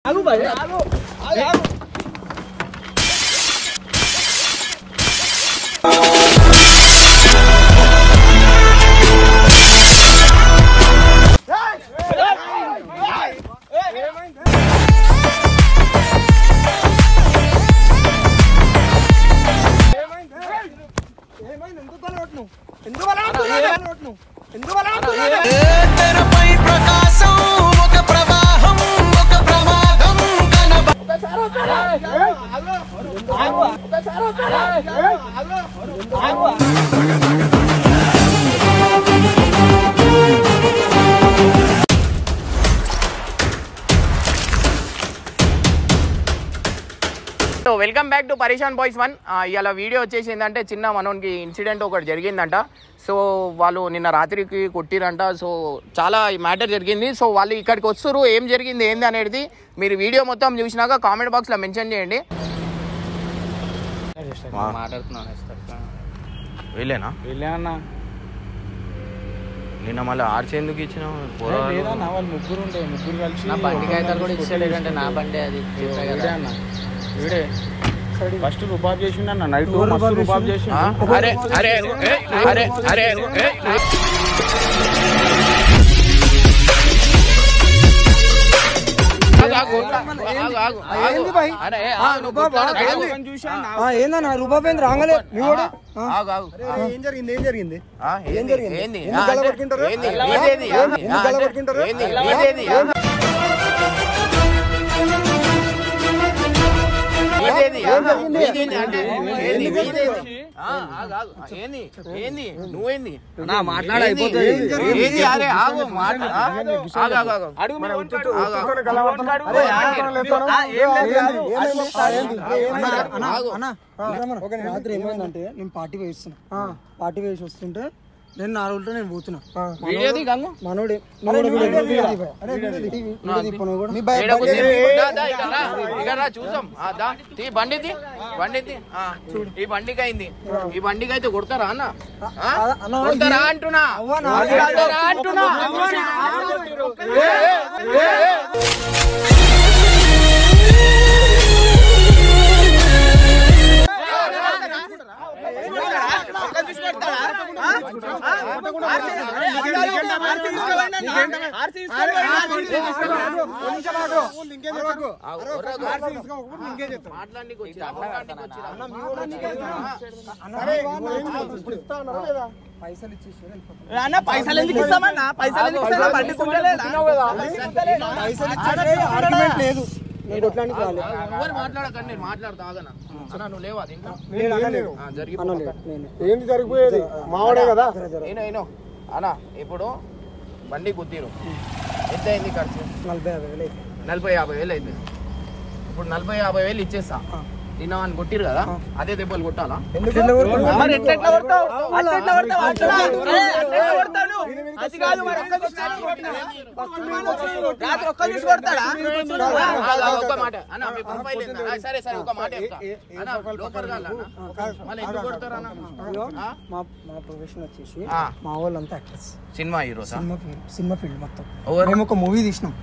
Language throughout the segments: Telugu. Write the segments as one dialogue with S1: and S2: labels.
S1: आगू भाई आगू आगू
S2: సో వెల్కమ్ బ్యాక్ టు పరేషాన్ బాయ్స్ 1. ఇలా వీడియో వచ్చేసి ఏంటంటే చిన్న మనోనికి ఇన్సిడెంట్ ఒకటి జరిగిందంట. సో వాళ్ళు నిన్న రాత్రికి కొట్టిరంట. సో చాలా మ్యాటర్ జరిగింది. సో వాళ్ళు ఇక్కడికి వస్తారు, ఏం జరిగింది ఏంది అనేది మీరు వీడియో మొత్తం చూసినాక కామెంట్ బాక్స్లో మెన్షన్ చేయండి. వెళ్ళేనా
S1: వెళ్ళానా
S2: నిన్న మళ్ళీ ఆర్చి ఎందుకు ఇచ్చినావు?
S1: లేదన్నా వాళ్ళు ముగ్గురు ఉండే, ముగ్గురు కలిసి
S3: నా బండి అయితే కూడా ఇచ్చలేదంటే నా బండి అది
S1: అన్న వీడే ఫస్ట్ రుబాబ్ చేసిండన్న నైట్ రుబాబ్ చేసిండు.
S2: అరే అరే అరే అరే
S4: ఏందన్నా రూపాయి రాగలే
S1: ఏం జరిగింది ఏం జరిగింది
S2: ఏం జరిగింది నువ్వేంది
S4: రాత్రి ఏమైందంటే నేను పార్టీ వేస్తున్నా, పార్టీ వేసి వస్తుంటే నేను నా రోజులతో నేను పోతున్నా. మనోడే
S2: చూసాం బండిది ఈ బండికి అయింది. ఈ బండికి అయితే కొడతారా అన్న? కొడతారా అంటున్నా అంటున్నా
S1: పైసలు ఎందుకు ఇస్తామన్నా? పైసలు ఎందుకు ఇస్తా? బండి
S4: లేదు,
S2: మాట్లాడకండి, నేను మాట్లాడతా. నువ్వు లేవా
S1: ఏంటి జరిగిపోయేది? మావాడే కదా.
S2: నేను అన్నా ఇప్పుడు బండి కుట్టిరు, ఎంత అయింది ఖర్చు? 40,000-50,000 అయింది. ఇప్పుడు 40,000-50,000 ఇచ్చేస్తా. తిన్నామని కొట్టిరు కదా, అదే దెబ్బలు కొట్టాలా? ఒక మాట అన్న, సరే సరే ఒక మాట
S4: మా ప్రొఫెషన్ వచ్చేసి మా వాళ్ళంతా actors,
S2: cinema hero,
S4: cinema field మొత్తం. మేము ఒక మూవీ తీసినాం,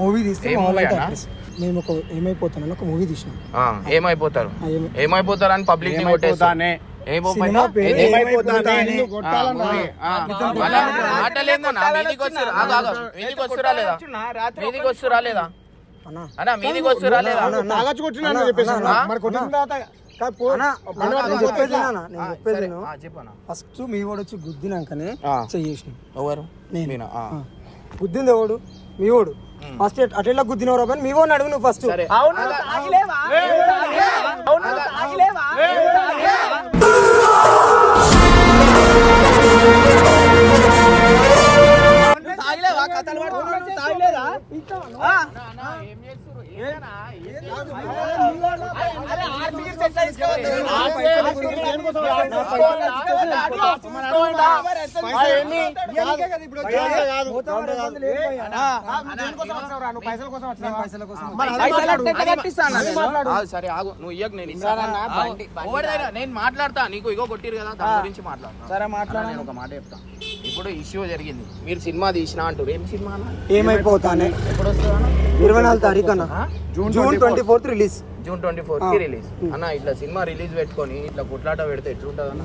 S4: మూవీ తీస్తే మేము ఒక ఏమైపోతానని ఒక మూవీ తీసినాం.
S2: ఏమైపోతారు ఏమైపోతారు అని పబ్లిక్ మాటలేందా? మీదికి వస్తురా లేదా? మీదికి వస్తురా లేదా అన్నా? మీదికి వస్తురా లేదా?
S4: ఫస్ట్ మీ వాడు వచ్చి గుద్దినాకనే చేసినాం.
S2: ఎవరు?
S4: గుద్దింది ఎవడు? మీ వాడు. ఫస్ట్ అటెల్లా గుద్దినవరా కానీ మీ వాడిని అడుగు నువ్వు ఫస్ట్.
S2: సరే ఆగు, నువ్వు ఇయ్యకు, నేను నేను మాట్లాడతా. నీకు ఇగో కొట్టిరు కదా, దాని గురించి మాట్లాడతా.
S1: సరే మాట్లాడ.
S2: నేను ఒక మాట చెప్తా. ఇప్పుడు ఇష్యూ జరిగింది, మీరు సినిమా తీసినా అంటారు. ఏం సినిమా
S4: ఏమైపోతానే
S2: ఎప్పుడు వస్తుందా?
S4: 24 తారీఖు అన్న, జూన్ 24 రిలీజ్.
S2: జూన్ 24 కి రిలీజ్ అన్న. ఇట్లా సినిమా రిలీజ్ పెట్టుకొని ఇట్లా కొట్లాట పెడితే ఎట్లుంటది అన్న?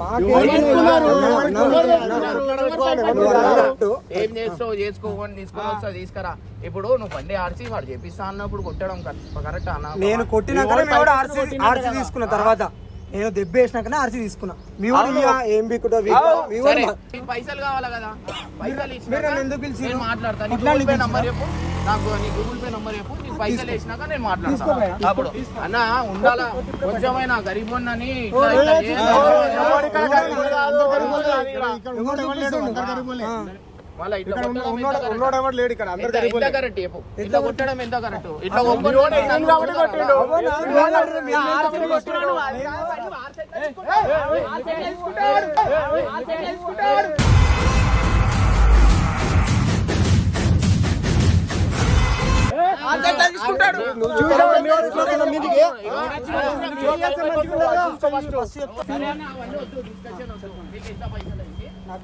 S2: ఏం చేస్తావు చేసుకోని తీసుకొని వస్తా తీసుకురా. ఇప్పుడు నువ్వు బండి ఆర్సి వాడు చేపిస్తా అన్నప్పుడు కొట్టడం కరెక్ట్ అన్న?
S4: నేను కొట్టినాక ఆర్సీ తీసుకున్న తర్వాత నేను దెబ్బ వేసినాకనే ఆర్సీ తీసుకున్నా. మీ ఏం బిక్కుటో
S2: పైసలు కావాలా కదా, పైసలు
S4: ఎందుకు పిలిచి
S2: నేను మాట్లాడతాను. గూగుల్ పే నంబర్ చెప్పు నాకు, నీ గూగుల్ పే నంబర్ చెప్పు, నీకు పైసలు వేసినాక నేను మాట్లాడతాను. అప్పుడు అన్న ఉండాలా కొంచెమైనా గరీబోన్నని కరెక్ట్ చెప్పు. ఇట్లా కొట్టడం ఎంత కరెక్ట్? ఇట్లా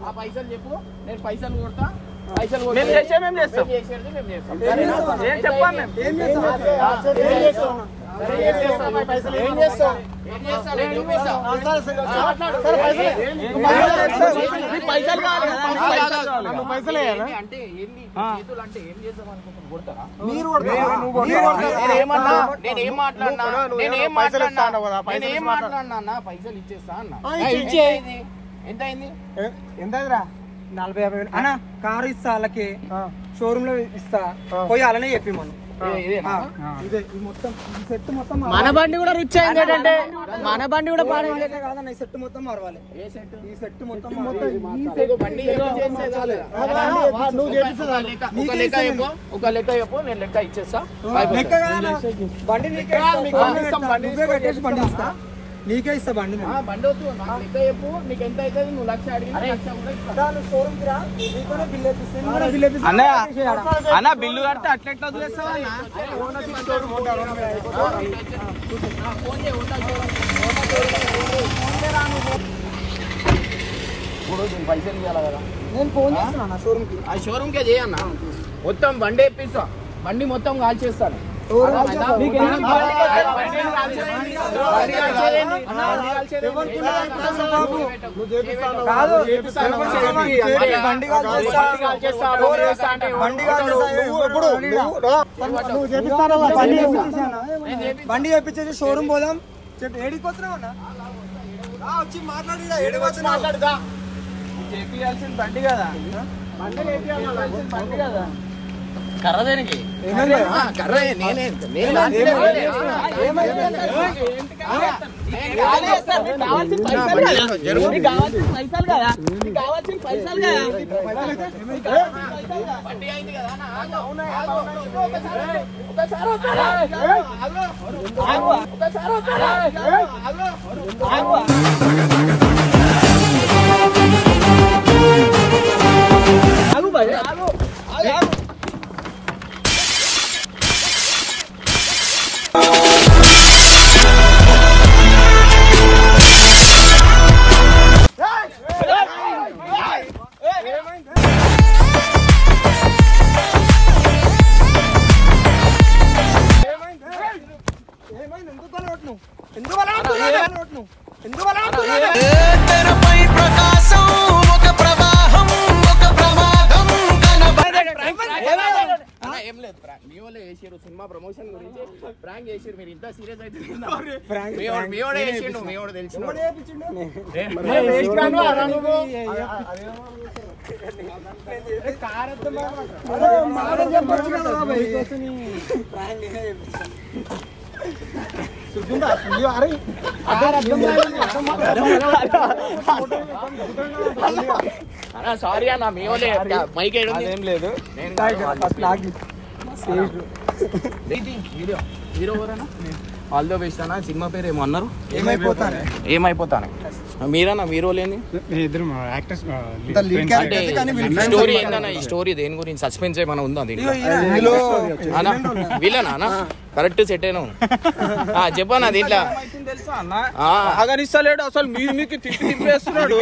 S2: ఆ పైసలు చెప్పు, నేను పైసలు కొడతా. పైసలు అంటే ఏం చేద్దాం అనుకుంటున్నాను? కొడతారా? నేనేం మాట్లాడినా పైసలు ఇచ్చేస్తా అన్న. ఎంత అయింది?
S4: ఎంత 40-50 అన్న. కారు ఇస్తా వాళ్ళకి, షోరూమ్ లో ఇస్తా, పోయి అలానే చెప్పి మనం.
S3: మన బండి కూడా రిచ్ అయింది ఏంటంటే మన బండి కూడా పాడైంది
S4: కాదన్న. ఈ సెట్ మొత్తం మారవాలి. ఈ సెట్ మొత్తం
S2: ఒక లెక్క చెప్పు, నేను లెక్క ఇచ్చేస్తా.
S4: బండి ఇస్తా, నీకే ఇస్తా బండి.
S2: బండి వద్దు, నాకు లెక్క చెప్పు, నీకు ఎంత అవుతుంది? నువ్వు 1,00,000 అడిగి
S1: అన్న బిల్లు కడితే అట్లెట్లా వదిలేస్తావా?
S2: పైసలు ఇవ్వాలి కదా.
S4: నేను ఫోన్ చేస్తున్నా షోరూమ్ కి.
S2: ఆ షోరూమ్ కే చేయన్నా, మొత్తం బండి ఎప్పిస్తా, బండి మొత్తం కాల్చేస్తాను.
S4: బండి చేపించేసి షోరూమ్ పోదాం. ఏడికి వచ్చినావన్నా? వచ్చి మాట్లాడుదా?
S1: చేపియాల్సిన బండి కదా, బండి కదా.
S3: కర్ర దేనికి?
S2: కర్ర నేనే బండి అయింది కదా. ఏం లేదు, మీ వాళ్ళు చేసారు సినిమా ప్రమోషన్ గురించి ప్రాంక్ చేసారు. మీరు ఇంత సీరియస్ అయితే మీ వాడు చేసిండు, మీ వాడు తెలిసిన సారీ అన్న, మీ వాళ్ళే మైక్ ఏం లేదు. హీరో ఎవరన్నా? ఆల్ ద బెస్ట్ అన్న. సినిమా పేరు ఏమో అన్నారు? ఏమైపోతాను. మీరన్నా మీరు లేని అంటే స్టోరీ ఏందన్నా? ఈ స్టోరీ దేని గురించి? సస్పెన్స్ ఏమైనా ఉందా దీంట్లో? విలనా అన్న? కరెక్ట్ సెట్ అయినా చెప్పన్నా దీంట్లో
S1: తెలుసా అన్న ఆగనిస్తలేడు అసలు మీకు తిప్పేస్తున్నాడు.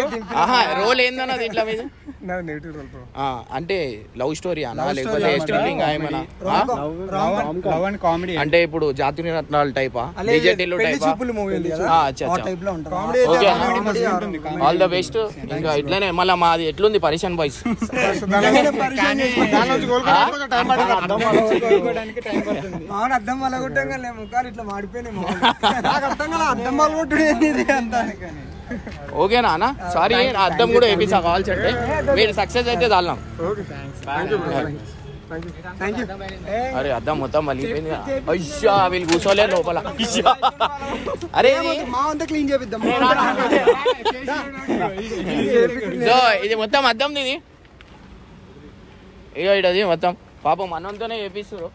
S2: రోల్ ఏందన్న దీంట్లో మీద అంటే లవ్ స్టోరీ అన్న లేకపోతే స్ట్రిల్లింగ్ ఏమన్నా
S1: కామెడీ
S2: అంటే ఇప్పుడు జాతి రత్నాలు టైపా డిజెటిల్ టైపా ఓకే ఆల్ ద బెస్ట్ ఇంకా ఇట్లానే మళ్ళీ మాది ఎట్లుంది పరిషన్ బాయ్స్
S4: అద్దం వల్ల కొట్టాం ముఖాలు ఇట్లా మాడిపోయినాయి అర్థం కదా అద్దం వల్ల కొట్టుడు అంతా
S2: ఓకేనా అన్న సారీ అద్దం కూడా వేపిస్తా కావాల్సి అంటే మీరు సక్సెస్ అయితే చాలం అరే అద్దం మొత్తం మళ్ళీపోయింది అయ్యా వీళ్ళు కూర్చోలే లోపల అరే
S4: క్లీన్ చేపిద్దాం
S2: ఇది మొత్తం అద్దం ఇది ఇక ఇది మొత్తం పాపం మనతోనే వేపిస్తారు